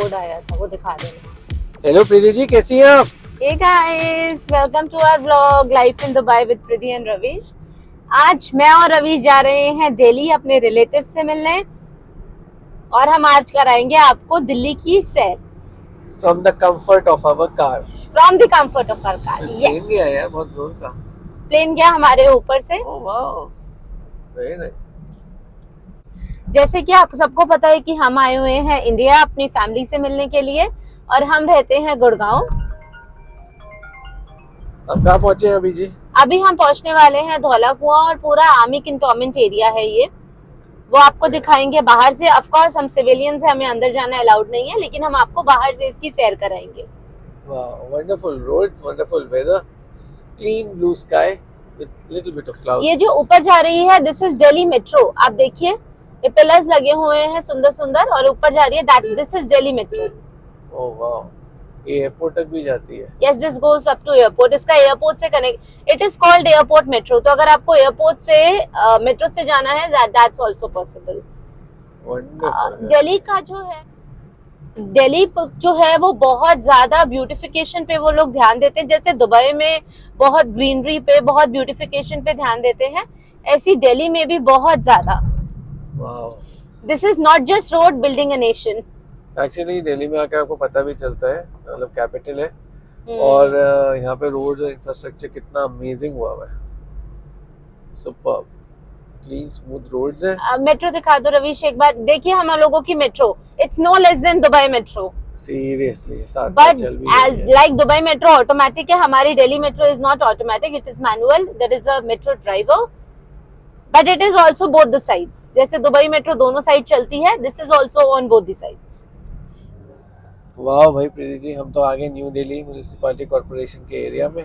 Food आया था, वो दिखा देना। हेलो प्रीति जी, कैसी हैं आप? Hey guys, welcome to our vlog Life in Dubai with Priti and Ravish। आज मैं और रवीश जा रहे हैं दिल्ली अपने रिलेटिव से मिलने, और हम आज कराएंगे आपको दिल्ली की सैर from the comfort of our car. From the comfort of our car. Plane गया यार, बहुत जोर का प्लेन गया हमारे ऊपर से। Oh wow, very nice. जैसे कि आप सबको पता है कि हम आए हुए हैं इंडिया अपनी फैमिली से मिलने के लिए, और हम रहते हैं गुड़गांव। अब कहाँ पहुँचे हैं अभी जी? अभी हम पहुंचने वाले हैं धौला कुआं, और पूरा आर्मी कैंटोनमेंट एरिया है ये, वो आपको दिखाएंगे बाहर से। ऑफ कोर्स हम सिविलियंस हैं, हमें अंदर जाना अलाउड नहीं है, लेकिन हम आपको बाहर से इसकी सैर कराएंगे। Wow, wonderful roads, wonderful weather, clean blue sky with little bit of clouds. ये जो ऊपर जा रही है, दिस इज दिल्ली मेट्रो। आप देखिए, ये पिलर्स लगे हुए हैं सुंदर सुंदर, और ऊपर जा रही है, that this is Delhi metro. Oh wow, ये एयरपोर्ट तक भी जाती है। Yes, this goes up to airport. इसका एयरपोर्ट से connect, it is called airport metro. तो अगर आपको एयरपोर्ट से मेट्रो से जाना है, that's also possible. Wonderful. Delhi का जो है वो बहुत ज्यादा ब्यूटिफिकेशन पे वो लोग ध्यान देते हैं। जैसे दुबई में बहुत ग्रीनरी पे, बहुत ब्यूटिफिकेशन पे ध्यान देते हैं, ऐसी दिल्ली में भी बहुत ज्यादा। Wow, this is not just road building a nation. Actually Delhi में आके आपको पता भी चलता है, मतलब कैपिटल है, और यहाँ पे रोड्स और इंफ्रास्ट्रक्चर कितना अमेजिंग हुआ है। सुपर्ब, क्लीन स्मूथ रोड्स हैं। मेट्रो दिखा दो रवीश एक बार। देखिए हम लोगों की metro, it's no less than Dubai metro, seriously साथ बट चल भी as like Dubai metro automatic है, हमारी Delhi metro is not automatic, it is manual. There is a metro driver, but it is also both the sides. जैसे Dubai metro दोनों side चलती है, this is also on both the sides. वाह भाई प्रीति जी, हम तो आगे न्यू दिल्ली म्युनिसिपैलिटी कॉर्पोरेशन के एरिया में।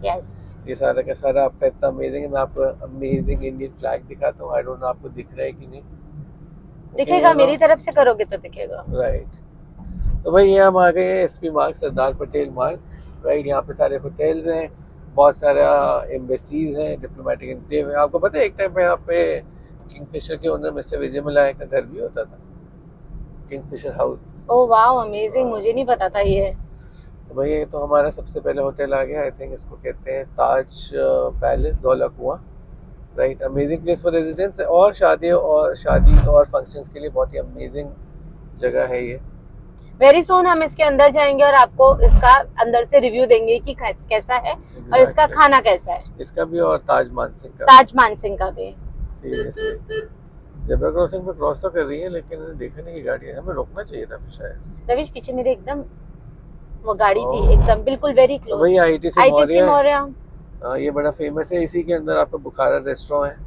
यस, ये सारा का सारा आपका इतना अमेजिंग है। मैं आपको अमेजिंग इंडियन फ्लैग दिखाता हूँ। आई डोंट नो आपको दिख रहा है कि नहीं। दिखेगा, मेरी तरफ से करोगे तो दिखेगा। राइट, तो भाई ये हम आ गए हैं एसपी मार्ग, सरदार पटेल मार्ग। राइट, यहाँ पे सारे होटल्स हैं, बहुत सारा एम्बेसीज हैं, डिप्लोमेटिक एनक्लेव है। आपको पता है एक टाइम पे यहाँ पे किंगफिशर के ओनर मिस्टर विजय मलाय का घर भी होता था, Kingfisher house. Oh wow, amazing, मुझे नहीं पता था ये। तो भाई ये तो हमारा सबसे पहले होटल आ गया। आई थिंक इसको कहते हैं ताज पैलेस धौला कुआं। Right, amazing place for residence, और शादी और फंक्शंस के लिए बहुत ही अमेजिंग जगह है ये। वेरी सून हम इसके अंदर जाएंगे और आपको इसका अंदर से रिव्यू देंगे कि कैसा है, और इसका खाना कैसा है। इसका भी और ताज मानसिंह का भी। सीरियसली जेब्रा क्रॉसिंग पे क्रॉस तो कर रही है, लेकिन देखा नहीं कि गाड़ी है, हमें रोकना चाहिए था शायद। रवीश पीछे मेरे एकदम वो गाड़ी थी, एकदम बिल्कुल वेरी क्लोज। वही आईटीसी मौर्या। ये बड़ा फेमस है। इसी के अंदर आपका बुखारा रेस्टोरेंट है।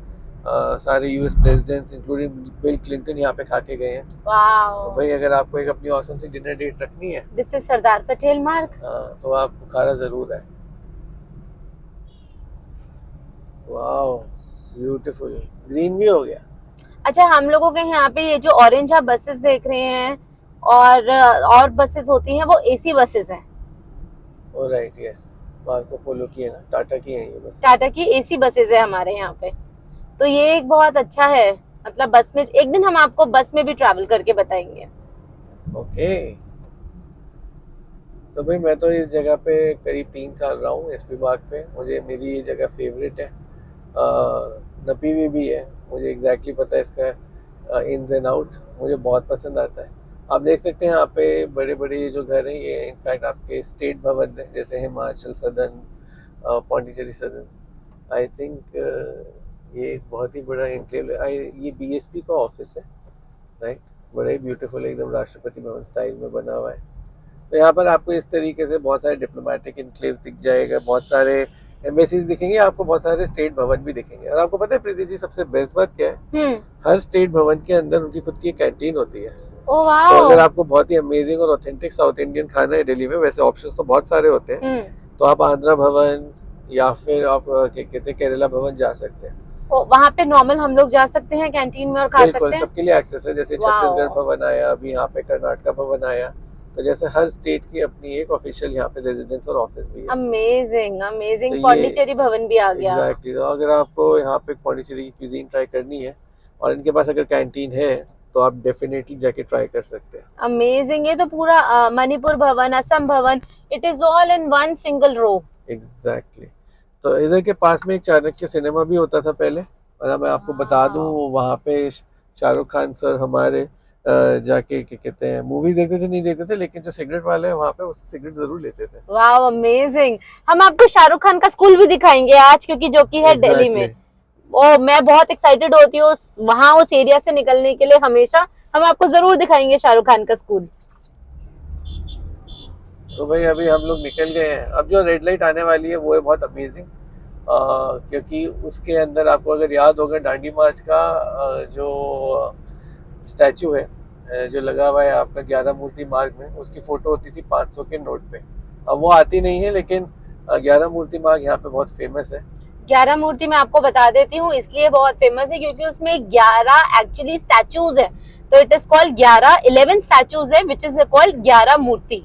सारे US presidents including bill Clinton यहाँ पे खा के गए हैं। वाओ, तो भाई अगर आपको एक अपनी ऑसम सी डिनर डेट रखनी है, दिस इज सरदार पटेल मार्ग, तो आप बुखारा जरूर है। वाओ, ब्यूटीफुल, ग्रीन भी हो गया। अच्छा, हम लोगों के यहाँ पे ये जो ऑरेंज आप बसेस देख रहे हैं, और बसेस होती हैं, वो एसी बसेस हैं। राइट, यस, मार्को पोलो की है ना, टाटा की है ये बस। टाटा की एसी बसेस है हमारे यहाँ पे। तो ये एक बहुत अच्छा है, मतलब बस में एक दिन हम आपको बस में भी ट्रैवल करके बताएंगे। ओके, तो भाई मैं तो इस जगह पे करीब 3 साल रहा हूँ एसपी मार्ग पे। मुझे मेरी ये जगह फेवरेट है। नपी हुई भी है, मुझे एग्जैक्टली पता है इसका इन्स एंड आउट, मुझे बहुत पसंद आता है। आप देख सकते हैं यहाँ पे बड़े बड़े जो घर हैं, ये इनफैक्ट आपके स्टेट भवन हैं, जैसे हिमाचल सदन, पौंडीचेरी सदन। आई थिंक ये एक बहुत ही बड़ा एनक्लेव है। ये बीएसपी का ऑफिस है। राइट, बड़ा ही ब्यूटीफुल, एकदम राष्ट्रपति भवन स्टाइल में बना हुआ है। तो यहाँ पर आपको इस तरीके से बहुत सारे डिप्लोमेटिक एनक्लेव दिख जाएगा, बहुत सारे एम्बेसीज दिखेंगे आपको, बहुत सारे स्टेट भवन भी दिखेंगे। और आपको पता है प्रीति जी, सबसे बेस्ट बात क्या है, हर स्टेट भवन के अंदर उनकी खुद की कैंटीन होती है। ओह वाओ, तो अगर आपको बहुत ही अमेजिंग और ऑथेंटिक साउथ इंडियन खाना है दिल्ली में, वैसे ऑप्शंस तो बहुत सारे होते हैं, तो आप आंध्रा भवन या फिर आप क्या कहते हैं केरला भवन जा सकते हैं। वहाँ पे नॉर्मल हम लोग जा सकते हैं कैंटीन में और खा सकते हैं। सबके लिए एक्सेस है। जैसे छत्तीसगढ़ भवन आया, अभी यहाँ पे कर्नाटका भवन आया, तो जैसे हर स्टेट की अपनी एक ऑफिशियल यहाँ पे रेजिडेंस और ऑफिस भी है। अमेजिंग अमेजिंग, पौंडीचेरी भवन भी आ गया। एग्जैक्टली, तो अगर आपको यहाँ पे पौंडीचेरी की क्यूजीन ट्राई करनी है और इनके पास अगर कैंटीन है, तो आप डेफिनेटली जाके ट्राई कर सकते हैं। अमेजिंग, ये तो पूरा मणिपुर भवन, असम भवन, it is all in one single row. Exactly तो इधर के पास में एक चाणक्य सिनेमा भी होता था पहले, और मैं आपको बता दूं वहाँ पे शाहरुख खान सर हमारे जाके क्या कहते हैं मूवी देखते थे, नहीं देखते थे, लेकिन जो सिगरेट वाले हैं वहाँ पे वो सिगरेट जरूर लेते थे। वाह अमेजिंग। हम आपको शाहरुख खान का स्कूल भी दिखाएंगे आज, क्योंकि जो कि है दिल्ली में। और मैं बहुत एक्साइटेड होती हूँ वहां उस एरिया से निकलने के लिए हमेशा। हम आपको जरूर दिखाएंगे शाहरुख खान का स्कूल। तो भाई अभी हम लोग निकल गए हैं। अब जो रेड लाइट आने वाली है वो है बहुत अमेजिंग, क्योंकि उसके अंदर आपको अगर याद होगा दांडी मार्च का जो स्टैचू है जो लगा हुआ है आपका 11 मूर्ति मार्ग में, उसकी फोटो होती थी 500 के नोट पे। अब वो आती नहीं है, लेकिन 11 मूर्ति मार्ग यहाँ पे बहुत फेमस है। 11 मूर्ति मैं आपको बता देती हूँ इसलिए बहुत फेमस है क्योंकि उसमें 11 एक्चुअली स्टैचूज है, तो इट इज कॉल्ड 11 स्टैचूज है विच इज कॉल्ड 11 मूर्ति।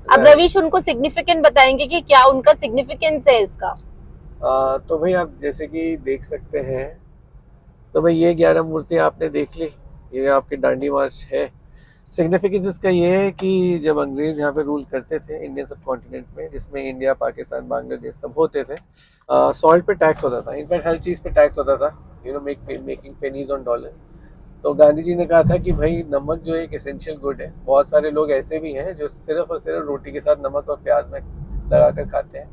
अब रवीश उनको सिग्निफिकेंट बताएंगे कि क्या उनका सिग्निफिकेंस है इसका। तो भाई आप जैसे कि देख सकते हैं, तो भाई ये 11 मूर्ति आपने देख ली, ये आपके दांडी मार्च है। सिग्निफिकेंस इसका ये है कि जब अंग्रेज यहाँ पे रूल करते थे इंडियन सब कॉन्टिनेंट में, जिसमें इंडिया, पाकिस्तान, बांग्लादेश सब होते थे, सॉल्ट पे टैक्स होता था। इनफैक्ट हर चीज़ पे टैक्स होता था, मेकिंग पेनीज ऑन डॉलर्स। तो गांधी जी ने कहा था कि भाई नमक जो एक एसेंशियल गुड है। बहुत सारे लोग ऐसे भी हैं जो सिर्फ और सिर्फ रोटी के साथ नमक और प्याज में लगा कर खाते हैं,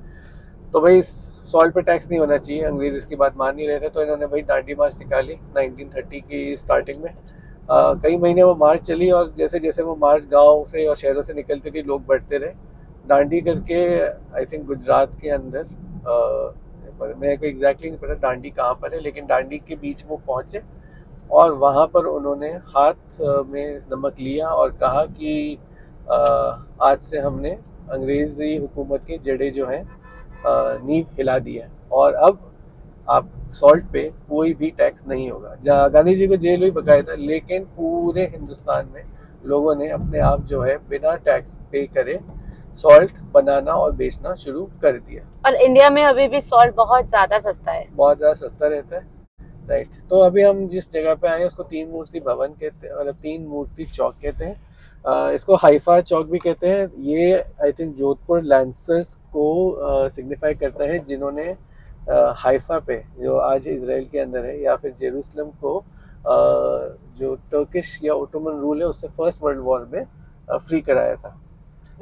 तो भाई सॉल्ट पे टैक्स नहीं होना चाहिए। अंग्रेज इसकी बात मान नहीं रहे थे, तो इन्होंने भाई दांडी मार्च निकाली 1930 की स्टार्टिंग में। कई महीने वो मार्च चली, और जैसे जैसे वो मार्च गांव से और शहरों से निकलती थी, लोग बढ़ते रहे। दांडी करके आई थिंक गुजरात के अंदर, मेरे को एग्जैक्टली नहीं पता दांडी कहाँ पर है, लेकिन दांडी के बीच वो पहुंचे और वहाँ पर उन्होंने हाथ में नमक लिया और कहा कि आज से हमने अंग्रेजी हुकूमत की जड़ें जो हैं नींव हिला दी है, और अब आप सॉल्ट पे कोई भी टैक्स नहीं होगा। गांधी जी को जेल हुई बकायदा, लेकिन पूरे हिंदुस्तान में लोगों ने अपने आप जो है बिना टैक्स पे करे सॉल्ट बनाना और बेचना शुरू कर दिया। और इंडिया में अभी भी सॉल्ट बहुत ज्यादा सस्ता है, बहुत ज्यादा सस्ता रहता है, राइट। तो अभी हम जिस जगह पे आए हैं उसको 3 मूर्ति भवन कहते हैं, मतलब 3 मूर्ति चौक कहते हैं। इसको हाइफा चौक भी कहते हैं। ये आई थिंक जोधपुर लैंसर्स को सिग्निफाई करता है, जिन्होंने हाइफा पे, जो आज इजराइल के अंदर है, या फिर जेरूसलम को जो टर्किश या ओटोमन रूल है उससे फर्स्ट वर्ल्ड वॉर में फ्री कराया था।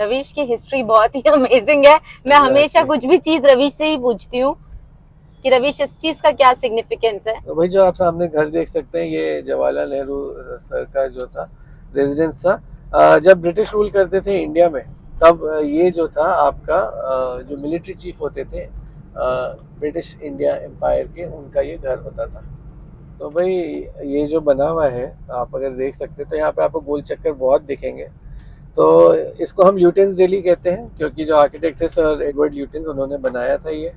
रवीश की हिस्ट्री बहुत ही अमेजिंग है। मैं हमेशा कुछ भी चीज रवीश से ही पूछती हूँ कि रवीश इस चीज का क्या सिग्निफिकेंस है। तो भाई जो आप सामने घर देख सकते हैं, ये जवाहरलाल नेहरू सर का जो था रेजिडेंस था। जब ब्रिटिश रूल करते थे इंडिया में, तब ये जो था आपका जो मिलिट्री चीफ होते थे ब्रिटिश इंडिया एम्पायर के, उनका ये घर होता था। तो भाई ये जो बना हुआ है आप अगर देख सकते हैं, तो यहाँ पे आपको गोल चक्कर बहुत दिखेंगे। तो इसको हम ल्यूटेंस दिल्ली कहते हैं, क्योंकि जो आर्किटेक्ट है सर एडवर्ड ल्यूटेंस, उन्होंने बनाया था ये।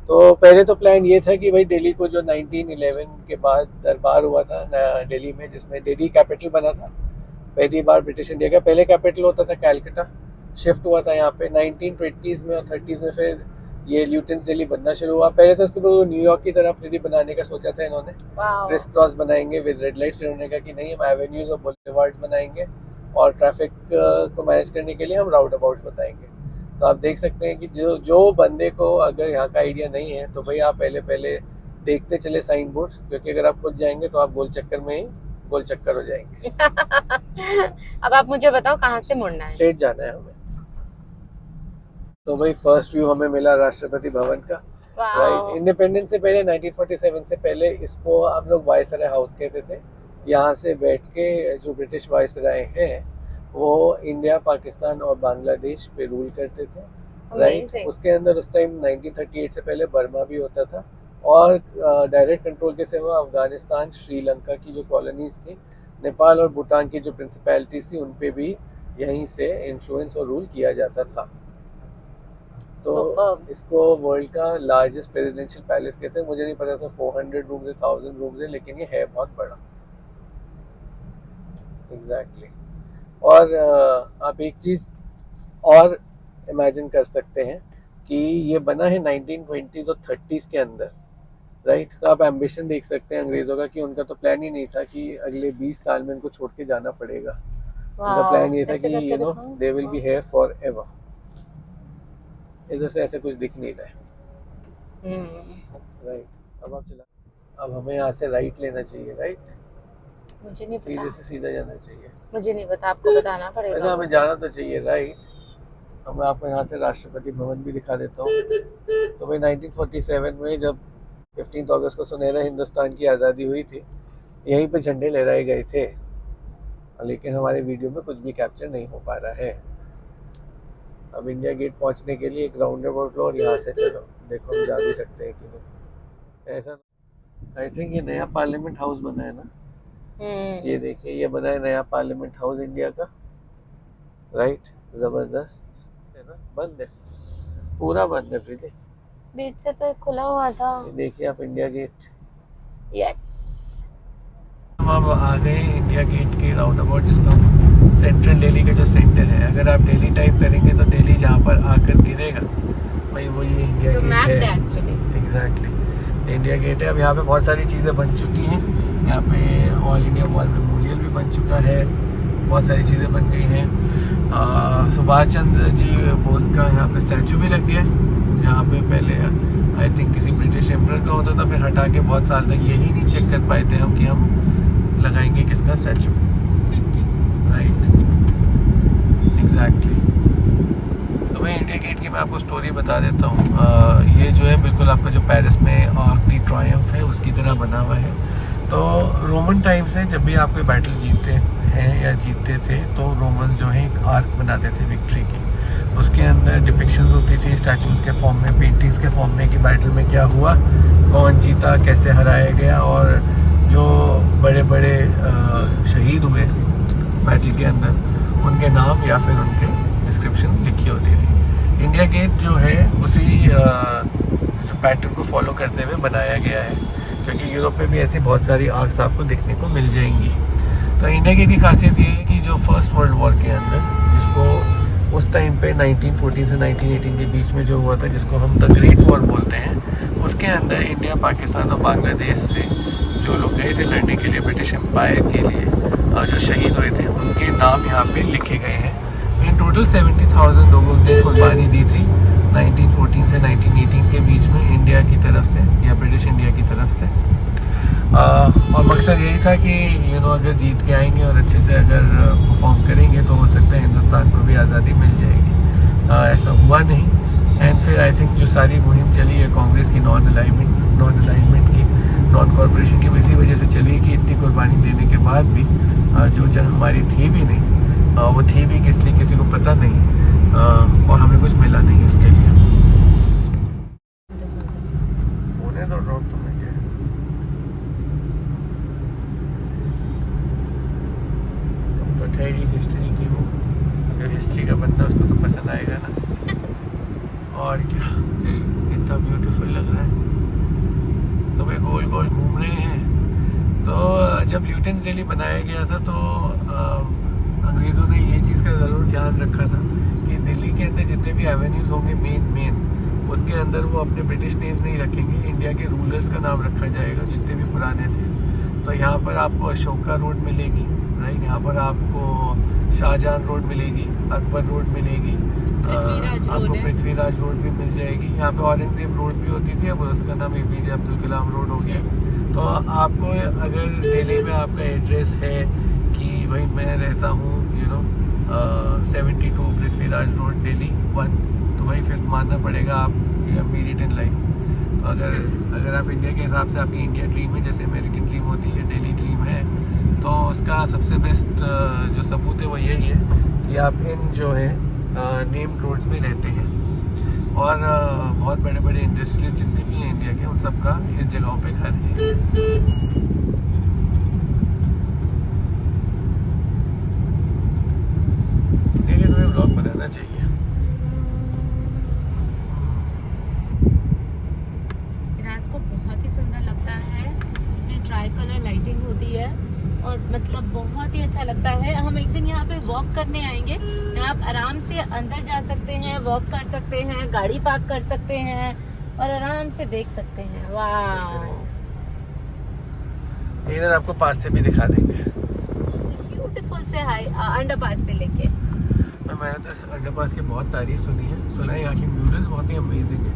तो पहले तो प्लान ये था कि भाई दिल्ली को जो 1911 के बाद दरबार हुआ था दिल्ली में, जिसमें दिल्ली कैपिटल बना था पहली बार ब्रिटिश इंडिया का। पहले कैपिटल होता था कैलकाटा, शिफ्ट हुआ था यहाँ पे 1920s में और 30s में, फिर ये ल्यूटेंस दिल्ली बनना शुरू हुआ। पहले तो उसको न्यूयॉर्क की तरफ दिल्ली बनाने का सोचा था इन्होंने, क्रिस क्रॉस बनाएंगे विद रेड लाइट्स। फिर उन्होंने कहा कि नहीं, हम एवेन्यूज और बुलेवार्ड्स बनाएंगे और ट्रैफिक को मैनेज करने के लिए हम राउट अबाउट्स बताएंगे। तो आप देख सकते हैं कि जो बंदे को अगर यहाँ का आइडिया नहीं है, तो भाई आप पहले देखते चले साइन बोर्ड्स, क्योंकि अगर आप खुद जाएंगे तो आप गोल चक्कर में ही गोल चक्कर हो जाएंगे। अब आप मुझे बताओ कहाँ से मुड़ना है? स्ट्रेट जाना है हमें। तो भाई फर्स्ट व्यू हमें मिला राष्ट्रपति भवन का, राइट। इंडिपेंडेंस से पहले 1947 से पहले इसको हम लोग वायसराय हाउस कहते थे। यहाँ से बैठ के जो ब्रिटिश वायसराय हैं वो इंडिया, पाकिस्तान और बांग्लादेश पे रूल करते थे, राइट। उसके अंदर उस टाइम 1938 से पहले बर्मा भी होता था, और डायरेक्ट कंट्रोल के सिवा अफगानिस्तान, श्रीलंका की जो कॉलोनीज थी, नेपाल और भूटान की जो प्रिंसिपैलिटीज थी, उन पे भी यहीं से इन्फ्लुएंस और रूल किया जाता था। तो इसको वर्ल्ड का लार्जेस्ट प्रेसिडेंशियल पैलेस कहते हैं। मुझे नहीं पता इसमें 400 रूम्स है, 1000 रूम्स है, लेकिन ये है बहुत बड़ा, एग्जैक्टली। और आप एक चीज़ और इमेजिन कर सकते हैं कि ये बना है 1920s और 30s के अंदर, राइट। तो आप एम्बिशन देख सकते हैं अंग्रेजों का कि उनका तो प्लान ही नहीं था कि अगले 20 साल में उनको छोड़ के जाना पड़ेगा। उनका प्लान ये था कि ऐसे यू नो करके they will be here for ever. इधर से ऐसा कुछ दिख नहीं रहा है, राइट। अब आप चला, अब हमें यहाँ से राइट लेना चाहिए, राइट। मुझे नहीं सीधे पता, से सीधा जाना चाहिए। मुझे नहीं पता, आपको बताना वैसे पड़ेगा। हमें जाना तो चाहिए, राइट। अब मैं आपको यहाँ से राष्ट्रपति भवन भी दिखा देता हूँ। तो भाई 1947 में जब 15 अगस्त को सुनहरा हिंदुस्तान की आज़ादी हुई थी, यहीं पे झंडे लहराए गए थे, लेकिन हमारे वीडियो में कुछ भी कैप्चर नहीं हो पा रहा है। अब इंडिया गेट पहुंचने के लिए एक राउंड अबाउट लो और यहाँ से चलो, देखो हम जा भी सकते हैं कि नहीं। ऐसा आई थिंक ये नया पार्लियामेंट हाउस बना है ना, ये देखिए ये बना है नया पार्लियामेंट हाउस इंडिया का, राइट। जबरदस्त है ना। बंद है, पूरा बंद है प्रीति, बीच से तो खुला हुआ था। ये देखिए आप इंडिया गेट। यस, हम अब आ गए इंडिया गेट के राउंड अबाउट, जिसका सेंट्रल दिल्ली का जो सेंटर है। अगर आप दिल्ली टाइप करेंगे तो दिल्ली जहाँ पर आकर गिरेगा भाई वो ये इंडिया गेट है एक्चुअली। एग्जैक्टली इंडिया गेट है। अब यहाँ पे बहुत सारी चीज़ें बन चुकी हैं। यहाँ पे ऑल इंडिया वॉर मेमोरियल भी बन चुका है, बहुत सारी चीज़ें बन गई हैं। सुभाष चंद्र जी बोस का यहाँ पे स्टैचू भी लग गया। यहाँ पे पहले आई थिंक किसी ब्रिटिश एम्परर का होता था, फिर हटा के बहुत साल तक यही नहीं चेक कर पाए थे हम कि हम लगाएंगे किसका स्टैचू, राइट। एग्जैक्टली। तो मैं इंडिया गेट की मैं आपको स्टोरी बता देता हूँ। ये जो है बिल्कुल आपका जो पेरिस में आर्क डी ट्रायम्फ है उसकी तरह बना हुआ है। तो रोमन टाइम से जब भी आप कोई बैटल जीतते हैं या जीतते थे तो रोमन्स जो है एक आर्क बनाते थे विक्ट्री की। उसके अंदर डिपिक्शंस होती थी स्टैचूज के फॉर्म में, पेंटिंग्स के फॉर्म में कि बैटल में क्या हुआ, कौन जीता, कैसे हराया गया, और जो बड़े बड़े शहीद हुए बैटल के अंदर उनके नाम या फिर उनके डिस्क्रिप्शन लिखी होती थी। इंडिया गेट जो है उसी जो पैटर्न को फॉलो करते हुए बनाया गया है, क्योंकि यूरोप में भी ऐसी बहुत सारी आर्क्स आपको देखने को मिल जाएंगी। तो इंडिया गेट की खासियत ये है कि जो फर्स्ट वर्ल्ड वॉर के अंदर, जिसको उस टाइम पे 1914 से 1918 के बीच में जो हुआ था, जिसको हम द ग्रेट वॉर बोलते हैं, उसके अंदर इंडिया, पाकिस्तान और बांग्लादेश से जो लोग गए थे लड़ने के लिए ब्रिटिश एम्पायर के लिए, जो शहीद हुए थे उनके नाम यहाँ पे लिखे गए हैं। इन टोटल 70,000 लोगों ने कुर्बानी दी थी 1914 से 1918 के बीच में इंडिया की तरफ से या ब्रिटिश इंडिया की तरफ से। और मकसद यही था कि अगर जीत के आएंगे और अच्छे से अगर परफॉर्म करेंगे तो हो सकता है हिंदुस्तान को भी आज़ादी मिल जाएगी। ऐसा हुआ नहीं। एंड फिर आई थिंक जो सारी मुहिम चली है कांग्रेस की नॉन अलाइनमेंट की, नॉन कॉर्पोरेशन की, इसी वजह से चली कि इतनी कुर्बानी देने के बाद भी जो जंग हमारी थी भी नहीं, वो थी भी किस लिए किसी को पता नहीं, और हमें कुछ मिला नहीं उसके लिए। होने दो ड्रॉप, तुम्हें क्या है? तुम तो ठहरी हिस्ट्री की, वो जो हिस्ट्री का बंदा उसको तो पसंद आएगा ना। और क्या, इतना ब्यूटीफुल लग रहा है। तो वे गोल गोल घूम रहे हैं। तो जब ल्यूटेंस डेली बनाया गया था तो अंग्रेज़ों ने ये चीज़ का ज़रूर ध्यान रखा था कि दिल्ली के अंदर जितने भी एवेन्यूज़ होंगे मेन उसके अंदर वो अपने ब्रिटिश नेम्स नहीं रखेंगे, इंडिया के रूलर्स का नाम रखा जाएगा जितने भी पुराने थे। तो यहाँ पर आपको अशोका रोड मिलेगी, राइट। यहाँ पर आपको शाहजहां रोड मिलेगी, अकबर रोड मिलेगी, आपको पृथ्वीराज रोड भी मिल जाएगी। यहाँ पे औरंगजेब रोड भी होती थी, अब उसका नाम APJ अब्दुल कलाम रोड हो गया। तो आपको अगर दिल्ली में आपका एड्रेस है कि भाई मैं रहता हूँ 72 पृथ्वीराज रोड दिल्ली 1, तो भाई फिर मानना पड़ेगा आप मीड इट इन लाइफ। तो अगर आप इंडिया के हिसाब से आपकी इंडिया ड्रीम है, जैसे अमेरिकन ड्रीम होती है, दिल्ली ड्रीम है, तो उसका सबसे बेस्ट जो सबूत है वो यही है कि आप इन जो है नेम्ड रोड्स में रहते हैं। और बहुत बड़े बड़े इंडस्ट्रियलिस्ट जितने भी हैं इंडिया के, उन सबका इस जगहों पे घर है। लेकिन हमें ब्लॉग बनाना चाहिए। रात को बहुत ही सुंदर लगता है, इसमें ट्राई कलर लाइटिंग होती है और मतलब बहुत ही अच्छा लगता है। हम एक दिन यहाँ पे वॉक करने आएंगे, आप आराम से अंदर जा सकते हैं, वॉक कर सकते हैं, गाड़ी पार्क कर सकते हैं, और आराम से देख सकते हैं। चलते वाह, रहिए। इधर आपको पास से भी दिखा देंगे। ब्यूटीफुल से हाई अंडरपास से लेके। मैंने तो इस अंडरपास की बहुत तारीफ सुनी है, सुना है यहाँ की म्यूजिक बहुत ही अमेजिंग है।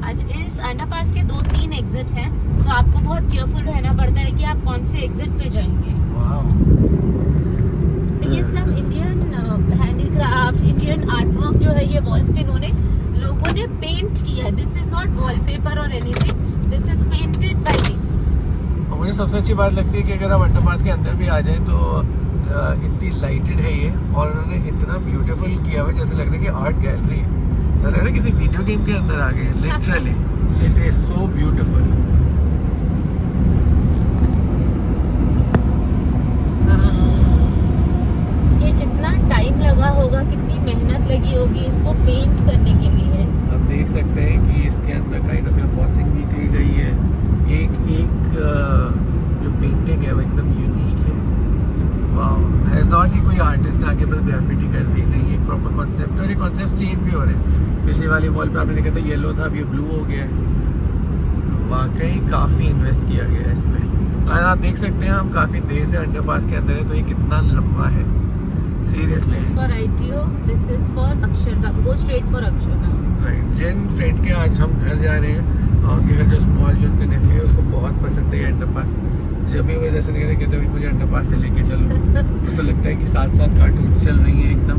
आज इस अंडरपास के 2-3 एग्जिट हैं, तो आपको बहुत केयरफुल रहना पड़ता है कि आप कौन से एग्जिट पे जाएंगे। वाह, ये सब इंडियन हैंडीक्राफ्ट, इंडियन आर्टवर्क जो है, ये वॉल्स पे इन्होंने लोगों ने पेंट किया है। दिस इज नॉट वॉलपेपर और anything, this is painted by me. और मुझे सबसे अच्छी बात लगती है कि अगर आप अंडरपास के अंदर भी आ जाए तो इतनी लाइटेड है ये, और उन्होंने इतना ब्यूटीफुल किया हुआ जैसे लग रहा है कि आर्ट गैलरी है, लग रहा है किसी वीडियो गेम के अंदर आ गए literally. It is so beautiful. ये कितना टाइम लगा होगा, कितनी मेहनत लगी होगी इसको पेंट करने के लिए। आप देख सकते हैं कि इसके अंदर काइंड ऑफ एम्बॉसिंग भी की गई है। एक जो पेंटिंग है वो एकदम यूनिक है। वाह, इट्स नॉट कि कोई आर्टिस्ट आके बस ग्राफिटी कर दी, नहीं, एक प्रॉपर कॉन्सेप्ट, और ये कॉन्सेप्ट चेंज भी हो रहे हैं। पिछली वाली वॉल पे आपने देखा था येलो था, अब ये ब्लू हो गया है। वाकई काफ़ी इन्वेस्ट किया गया है इसमें। और आप देख सकते हैं हम काफ़ी देर से अंडरपास के अंदर है, तो ये कितना लंबा है seriously. This is for ITO, this is for Akshardham, go straight for Akshardham. Right, Jin friend के आज हम घर जा रहे हैं, उनके घर जो स्मॉल जो उनका नेफ्यू है उसको बहुत पसंद है ये अंडरपास। जब भी वो जैसे कहते हैं मुझे अंडरपास से लेके चलो, उसको लगता है कि साथ साथ कार्टून्स चल रही हैं एकदम।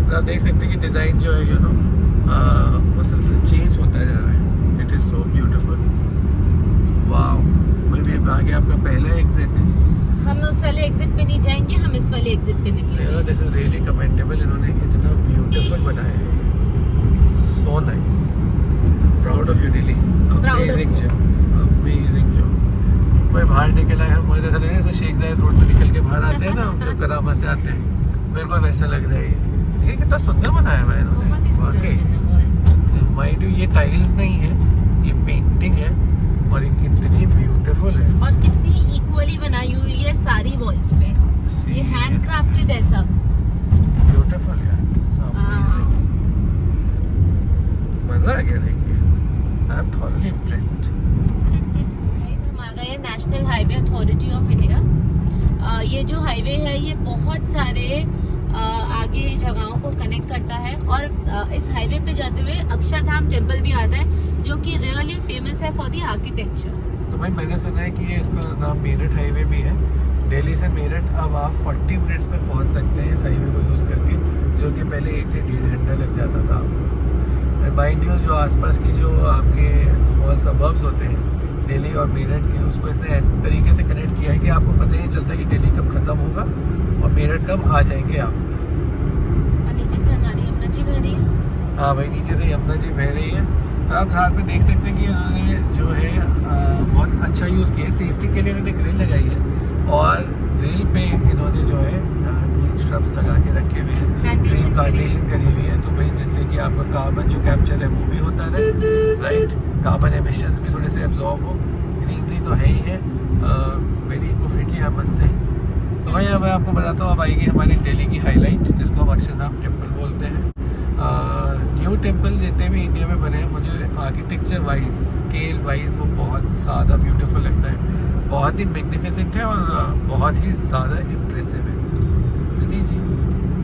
और आप देख सकते हैं कि डिज़ाइन जो है मुसलसल चेंज होता जा रहा है। It is so beautiful. Wow, मैं भी आगे आपका पहला एग्जिट। हम उस वाले एग्जिट पे नहीं जाएंगे, हम इस वाले एग्जिट पे निकलेंगे। दिस इज रियली कमेंडेबल, इन्होंने इतना ब्यूटीफुल बनाया है। So nice, proud of you Delhi, amazing job, amazing job. मैं बाहर निकला है, मुझे ऐसा लग रहा है जैसे शेख जायद रोड पे निकल के बाहर आते हैं ना, हम जो करामा से आते हैं, बिल्कुल वैसा लग रहा है। ये कितना सुंदर बनाया हुआ है इन्होंने, वाकई। माइंड यू, ये टाइल्स नहीं है, ये पेंटिंग है, और ये कितनी ब्यूटीफुल है, और कितनी इक्वली बनाई हुई है सारी वॉल्स पे। ये हैंड क्राफ्टेड है सब। ब्यूटीफुल यार, अमेजिंग। मजा आ गया देख के। I am thoroughly impressed. हम आ गए national highway authority of India. ये जो हाईवे है ये बहुत सारे आगे जगहों को कनेक्ट करता है, और इस हाईवे पे जाते हुए अक्षरधाम टेम्पल भी आता है, जो कि रियली फेमस है फॉर द आर्किटेक्चर। तो भाई मैंने सुना है कि ये इसका नाम मेरठ हाईवे भी है। दिल्ली से मेरठ अब आप 40 मिनट्स में पहुंच सकते हैं इस हाईवे को यूज़ करके, जो कि पहले 1 से 1.5 घंटा लग जाता था आपको। एंड माइंड यू, जो आसपास की जो आपके स्मॉल सबर्ब्स होते हैं दिल्ली और मेरठ के, उसको इसने ऐसे तरीके से कनेक्ट किया है कि आपको पता ही नहीं चलता कि दिल्ली कब ख़त्म होगा और मेरठ कब आ जाएंगे आप। और नीचे से हमारी यमुना जी बह रही है। हाँ भाई, नीचे से यमुना जी बह रही है। आप साथ में देख सकते हैं कि उन्होंने जो है बहुत अच्छा यूज़ किया है। सेफ्टी के लिए उन्होंने ग्रिल लगाई है, और ग्रिल पे इन्होंने जो है ग्रीन श्रब्स लगा के रखे हुए हैं, ग्रीन प्लांटेशन करी हुई है, तो भाई जिससे कि आपका कार्बन जो कैप्चर है वो भी होता रहे, राइट, कार्बन एमिशंस भी थोड़े से एब्जॉर्ब हो। ग्रीनरी तो है ही है, very eco friendly I must say. तो भाई अब मैं आपको बताता हूँ, अब आएगी हमारी दिल्ली की हाईलाइट, जिसको हम अक्षरधाम टेम्पल बोलते हैं। न्यू टेम्पल जितने भी इंडिया में बने हैं, मुझे आर्किटेक्चर वाइज, स्केल वाइज वो बहुत ज़्यादा ब्यूटीफुल लगता है, बहुत ही मैग्निफिसेंट है और बहुत ही ज़्यादा इम्प्रेसिव है। प्रीति जी,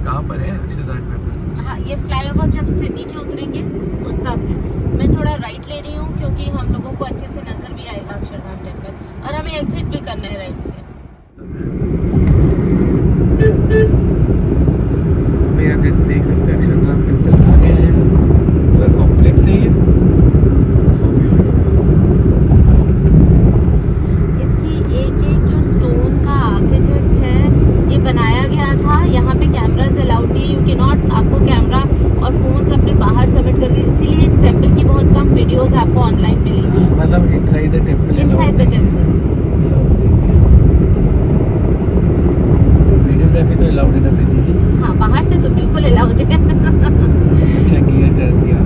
कहाँ पर है अक्षरधाम टेम्पल? हाँ, ये फ्लाईओवर जब से नीचे उतरेंगे उस तब है। मैं थोड़ा राइट ले रही हूँ क्योंकि हम लोगों को अच्छे से नजर भी आएगा अक्षरधाम टेम्पल, और हमें एग्जिट भी करना है राइट से। भाई आप जैसे देख सकते हैं अक्षरधाम टेम्पल आ गए हैं, पूरा कॉम्प्लेक्स है ये, सो ब्यूटीफुल। इसकी एक एक जो स्टोन का आर्किटेक्ट है, ये बनाया गया था। यहाँ पे कैमराज अलाउड नहीं, यू कैन नॉट, आपको कैमरा और फोन्स अपने बाहर सबमिट करके, इसीलिए इस टेम्पल की बहुत कम वीडियोस आपको ऑनलाइन मिलेंगी। मतलब inside the temple, inside the temple videography तो अलाउड है ना प्रीति जी? हाँ, बाहर से तो बिल्कुल अलाउड है। अच्छा क्लियर कर दिया।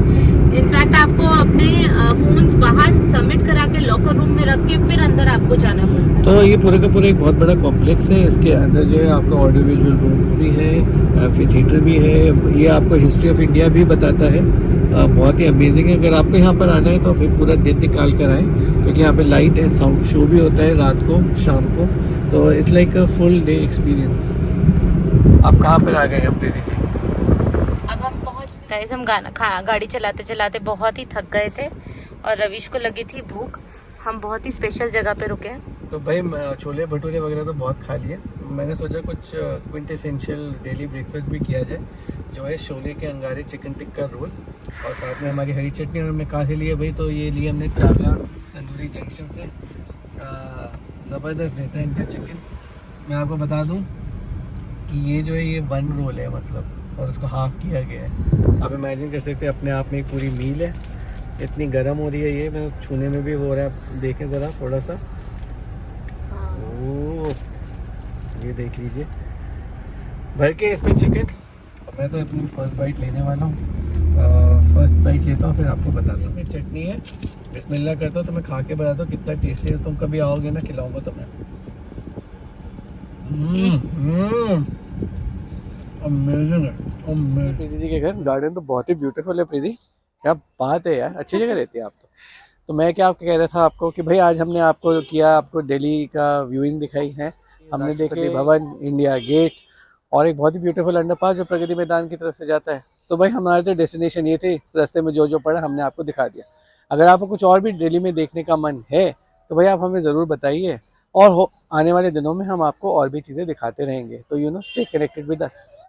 इनफैक्ट आपको अपने फोन्स बाहर सबमिट करा के लॉकर रूम में रख के फिर अंदर आपको जाना पड़ता है। तो ये पूरे का पूरा एक बहुत बड़ा कॉम्प्लेक्स है। इसके अंदर जो है आपका ऑडियो विजुअल रूम भी है, एम्फी थिएटर भी है। ये आपको हिस्ट्री ऑफ इंडिया भी बताता है बहुत ही अमेजिंग है। अगर आपको यहाँ पर आना है तो फिर पूरा दिन निकाल कर आए, क्योंकि यहाँ पे लाइट एंड साउंड शो भी होता है रात को शाम को, तो it's like a full day experience. आप कहाँ पर आ गए हैं प्रीति जी? अब हम पहुंच गए। हम गाड़ी चलाते चलाते बहुत ही थक गए थे और रवीश को लगी थी भूख। हम बहुत ही स्पेशल जगह पे रुके हैं। तो भाई छोले भटूरे वगैरह तो बहुत खा लिए, मैंने सोचा कुछ क्विंटेसेंशियल डेली ब्रेकफास्ट भी किया जाए, जो है शोले के अंगारे चिकन टिक्का रोल और साथ में हमारी हरी चटनी। और हमने कहाँ से लिए भाई? तो ये लिए हमने चावला तंदूरी जंक्शन से। ज़बरदस्त रहता है इनका चिकन। मैं आपको बता दूं कि ये जो है ये 1 रोल है मतलब, और उसको हाफ़ किया गया है। आप इमेजिन कर सकते हैं अपने आप में एक पूरी मील है। इतनी गर्म हो रही है ये, मैं छूने में भी हो रहा है, देखें ज़रा थोड़ा सा। ओह, ये देख लीजिए भर के इसमें चिकन। मैं तो अपनी फर्स्ट बाइट लेने वाला हूँ। फर्स्ट बाइट लेता हूँ फिर आपको बताता हूँ। चटनी है, बिस्मिल्लाह करता हूँ तो मैं खा के बताता हूँ कितना टेस्टी है। तुम कभी आओगे ना खिलाऊंगा तुम्हें। अमेजिंग है, अमेजिंग। प्रीति जी के घर गार्डन तो बहुत ही ब्यूटीफुल है। प्रीति क्या बात है यार, अच्छी जगह रहती है आप तो मैं क्या आपको कह रहा था आपको कि भाई आज हमने आपको किया, आपको दिल्ली का व्यूइंग दिखाई है। हमने देखे भवन, इंडिया गेट और एक बहुत ही ब्यूटीफुल अंडरपास जो प्रगति मैदान की तरफ से जाता है। तो भाई हमारे तो डेस्टिनेशन ये थे, रास्ते में जो जो पड़ा हमने आपको दिखा दिया। अगर आपको कुछ और भी दिल्ली में देखने का मन है तो भाई आप हमें ज़रूर बताइए, और आने वाले दिनों में हम आपको और भी चीज़ें दिखाते रहेंगे। तो स्टे कनेक्टेड विद अस।